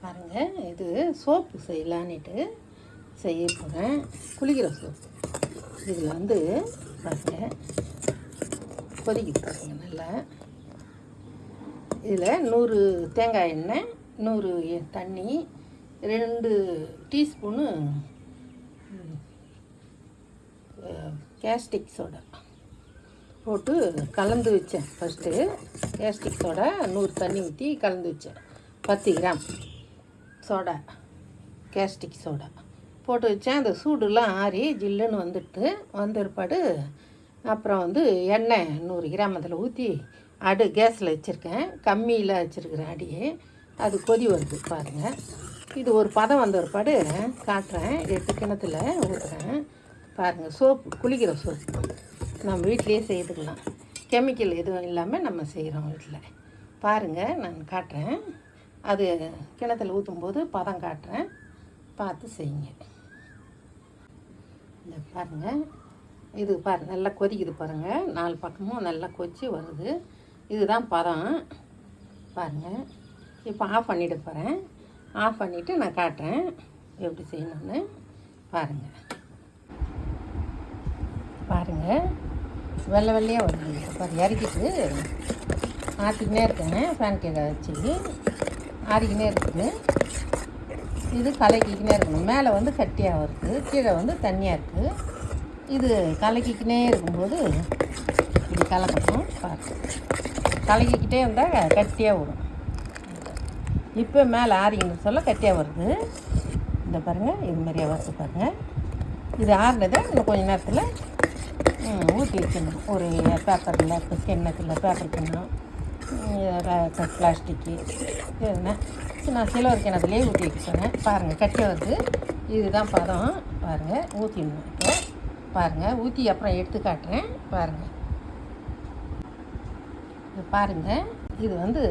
பாருங்கள், இது சோப்பு செய்யலான்ட்டு செய்ய போகிறேன். குளிக்கிற சோப்பு. இதில் வந்து பாருங்கள் கொதிக்குது பாருங்கள் நல்லா. இதில் 100 தேங்காய் எண்ணெய், 100 தண்ணி, 2 டீஸ்பூனு கேஸ்டிக் சோடா போட்டு கலந்து வச்சேன். ஃபஸ்ட்டு கேஸ்டிக் சோடா 100 தண்ணி ஊற்றி கலந்து வச்சேன். 10 கிராம் சோடா, கேஸ்டிக் சோடா போட்டு வச்சேன். அந்த சூடுலாம் ஆறி ஜில்லுன்னு வந்த ஏற்பாடு அப்புறம் வந்து எண்ணெய் 100 கிராம் அதில் ஊற்றி கேஸில் வச்சுருக்கேன். கம்மியில் வச்சுருக்கிறேன் அடியே. அது கொதி வருது பாருங்கள். இது ஒரு பதம் வந்த ஏற்பாடு காட்டுறேன். 8 கிணத்துல ஊற்றுறேன் பாருங்கள். சோப்பு, குளிக்கிற சோப்பு நம்ம வீட்டிலையே செய்துக்கலாம். கெமிக்கல் எதுவும் இல்லாமல் நம்ம செய்கிறோம் வீட்டில். பாருங்கள், நான் காட்டுறேன். அது கிணத்துல ஊற்றும்போது பதம் காட்டுறேன், பார்த்து செய்யுங்க. இந்த பாருங்கள், இது பாருங்கள் நல்லா கொதிக்குது பாருங்கள். 4 பக்கமும் நல்லா கொதிச்சு வருது. இதுதான் பதம் பாருங்கள். இப்போ ஆஃப் பண்ணிவிட போகிறேன். ஆஃப் பண்ணிவிட்டு நான் காட்டுறேன் எப்படி செய்யணும்னு. பாருங்கள் வெள்ளை வெள்ளையாக வருது. இப்போ இறக்கிட்டு ஆற்றிக்கினே இருக்கேன். ஃபேன் கீழே வச்சு ஆறிக்கினே இருக்குது. இது கலக்கிக்கினே இருக்கணும். மேலே வந்து கட்டியாக வருது, கீழே வந்து தண்ணியாக இருக்குது. இது கலக்கிக்கினே இருக்கும்போது இப்படி கலக்கணும். கலக்கிக்கிட்டே இருந்தால் கட்டியாக வரும். இப்போ மேலே ஆறிக்கின்னு சொல்ல கட்டியாக வருது. இந்த பாருங்கள், இது மாதிரியாக வருது பாருங்கள். இது ஆறினதை இன்னும் கொஞ்சம் நேரத்தில் ஊற்றி வச்சிடணும். ஒரு பேப்பரில், கிண்ணத்தில் பேப்பர் கிண்ணம், பிளாஸ்டிக்கு இதுனா நான் சில்வர் கிணத்துலேயே ஊற்றி வச்சுட்டேன். பாருங்கள் கட்டியாக வருது. இதுதான் பதம். பாருங்கள் ஊற்றிடணும். இப்போ பாருங்கள் ஊற்றி அப்புறம் எடுத்து காட்டுறேன். பாருங்கள் இது வந்து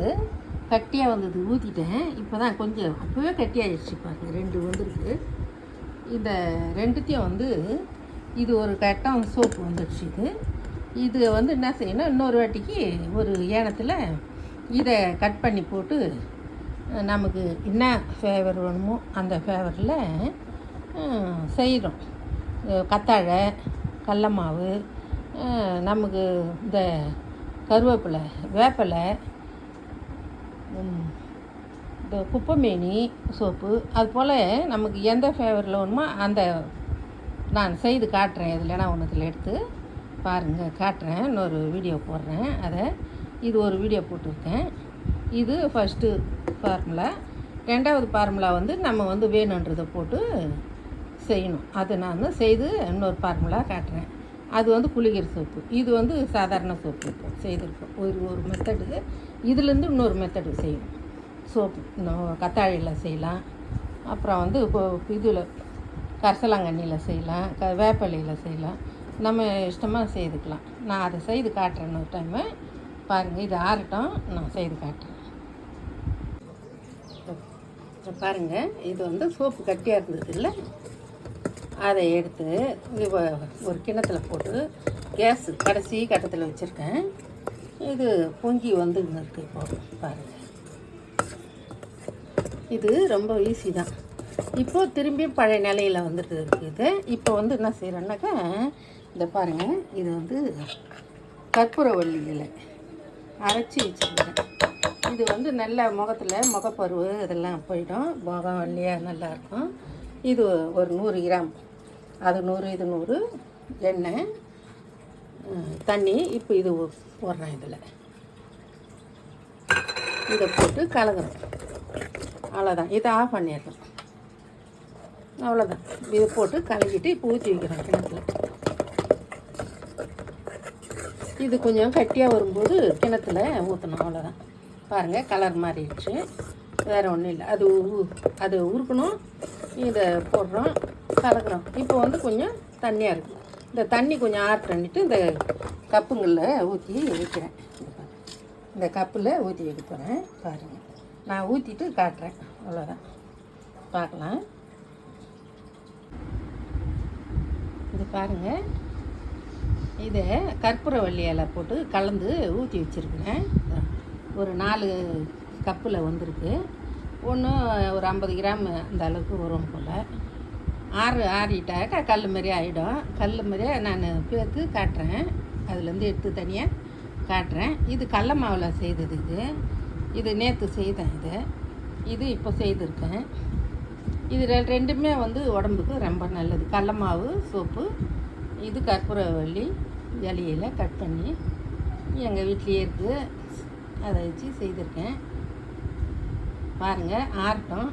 கட்டியாக வந்தது. ஊற்றிட்டேன். இப்போ தான் கொஞ்சம் அப்போவே கட்டியாகிடுச்சு பாருங்கள். 2 வந்துருக்கு. இந்த 2த்தையும் வந்து இது ஒரு கட்டம் சோப்பு வந்துடுச்சு. இது வந்து என்ன செய்யணும், இன்னொரு வாட்டிக்கு ஒரு ஏனத்தில் இதை கட் பண்ணி போட்டு நமக்கு என்ன ஃபேவர் வேணுமோ அந்த ஃபேவரில் செய்கிறோம். கத்தாழை, கடல மாவு, நமக்கு இந்த கருவேப்பிலை, வேப்பிலை, இந்த குப்பைமேனி சோப்பு, அது போல் நமக்கு எந்த ஃபேவரில் வேணுமோ அந்த நான் செய்து காட்டுறேன். இதில்னா ஒன்றுத்தில் எடுத்து பாருங்கள் காட்டுறேன். இன்னொரு வீடியோ போடுறேன். இது ஒரு வீடியோ போட்டிருக்கேன். இது ஃபஸ்ட்டு ஃபார்முலா. 2வது ஃபார்முலா வந்து நம்ம வந்து வேணுன்றதை போட்டு செய்யணும். அது நான் செய்து இன்னொரு ஃபார்முலா காட்டுறேன். அது வந்து குளிக்கிற சோப்பு. இது வந்து சாதாரண சோப்பு. இப்போ செய்திருக்கோம் ஒரு மெத்தடு. இதுலேருந்து இன்னொரு மெத்தடு செய்யணும். சோப்பு இன்னும் கத்தாழையில் செய்யலாம். அப்புறம் வந்து இப்போ இதில் கரிசலாங்கண்ணியில் செய்யலாம், வேப்பிலையில் செய்யலாம். நம்ம இஷ்டமாக செய்துக்கலாம். நான் அதை செய்து காட்டுறேன் இன்னொரு டைமு. பாருங்கள், இது ஆறட்டும், நான் செய்து காட்டுறேன். பாருங்கள், இது வந்து சோப்பு கட்டியாக இருந்தது இல்லை, அதை எடுத்து இது ஒரு கிண்ணத்துல போட்டு கேஸு கடைசி கட்டத்தில் வச்சுருக்கேன். இது பொங்கி வந்து இருக்குது. இப்போ பாருங்கள், இது ரொம்ப ஈஸி தான். இப்போது திரும்பி பழைய நிலையில் வந்துட்டு இருக்குது. இப்போ வந்து என்ன செய்கிறேன்னாக்கா, இந்த பாருங்கள், இது வந்து கற்பூரவள்ளி இலை அரைச்சி வச்சுருக்கேன். இது வந்து நல்ல முகப்பருவு இதெல்லாம் போயிடும். முகம் வள்ளியாக நல்லாயிருக்கும். இது ஒரு 100 கிராம், அது 100, இது 100 எண்ணெய், தண்ணி. இப்போ இது போடுறேன். இதில் இதை போட்டு கலக்குறோம். அவ்வளோதான். இதை ஆஃப் பண்ணிடுறோம். அவ்வளோதான். இதை போட்டு கலக்கிட்டு இப்போ ஊற்றி வைக்கிறோம் கிணத்துல. இது கொஞ்சம் கட்டியாக வரும்போது கிணத்துல ஊற்றணும். அவ்வளோதான். பாருங்கள், கலர் மாறிடுச்சு. வேறு ஒன்றும் இல்லை. அது உருக்கணும். இதை போடுறோம், கலக்குறோம். இப்போ வந்து கொஞ்சம் தண்ணியாக இருக்குது. இந்த தண்ணி கொஞ்சம் ஆட் பண்ணிவிட்டு இந்த கப்புங்களில் ஊற்றி வைக்கிறேன். இந்த கப்பில் ஊற்றி வைக்க போகிறேன். பாருங்கள், நான் ஊற்றிட்டு காட்டுறேன். அவ்வளோதான். பார்க்கலாம். இது பாருங்கள், இதை கற்பூரவள்ளி இலை போட்டு கலந்து ஊற்றி வச்சுருக்கிறேன். ஒரு 4 கப்பில் வந்திருக்கு. ஒன்று ஒரு 50 கிராம் அந்த அளவுக்கு வரும் போல். ஆறிட்டாக்க கல் மாதிரி ஆகிடும். கல் மாதிரியே நான் பேர்த்து காட்டுறேன். அதுலேருந்து எடுத்து தனியாக காட்டுறேன். இது கடல மாவில் செய்தது. இது நேற்று செய்தேன். இது இப்போ செய்திருக்கேன். இது ரெண்டுமே வந்து உடம்புக்கு ரொம்ப நல்லது. கடல மாவு சோப்பு, இது கற்பூரவள்ளி இலையில கட் பண்ணி எங்கள் வீட்லேயே இருக்குது. அதை வச்சு செய்திருக்கேன். பாருங்கள், ஆறட்டும்.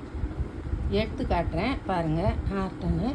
எடுத்து காட்டுறேன். பாருங்கள், ஆறட்டுன்னு